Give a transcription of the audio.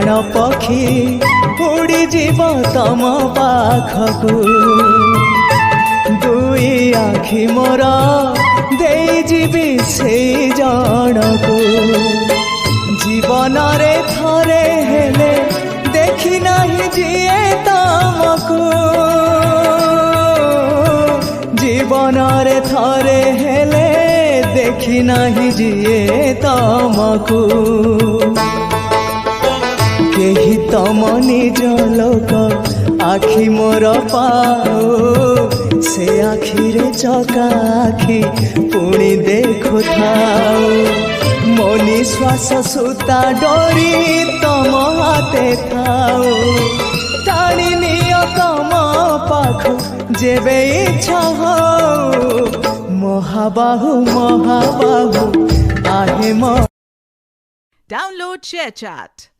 प्राण पक्षी उड़ी जीव तम पाखकू दुई आखि मोर दे जीवी से जनकू जीवन रे थरे हेले देखी नहीं जिए तमकू जीवन रे थरे हेले देखी नहीं जिए तमकू केही तम निज लोक आखि मोर पाओ से आखिरे चका आखि पुणी देखु थाओ मो निश्वास सुता डोरी तम हाथे थाओ टाणी नियो तम पाखु जेबे इच्छा हो महाबाहु महाबाहु आहे मो Download ShareChat.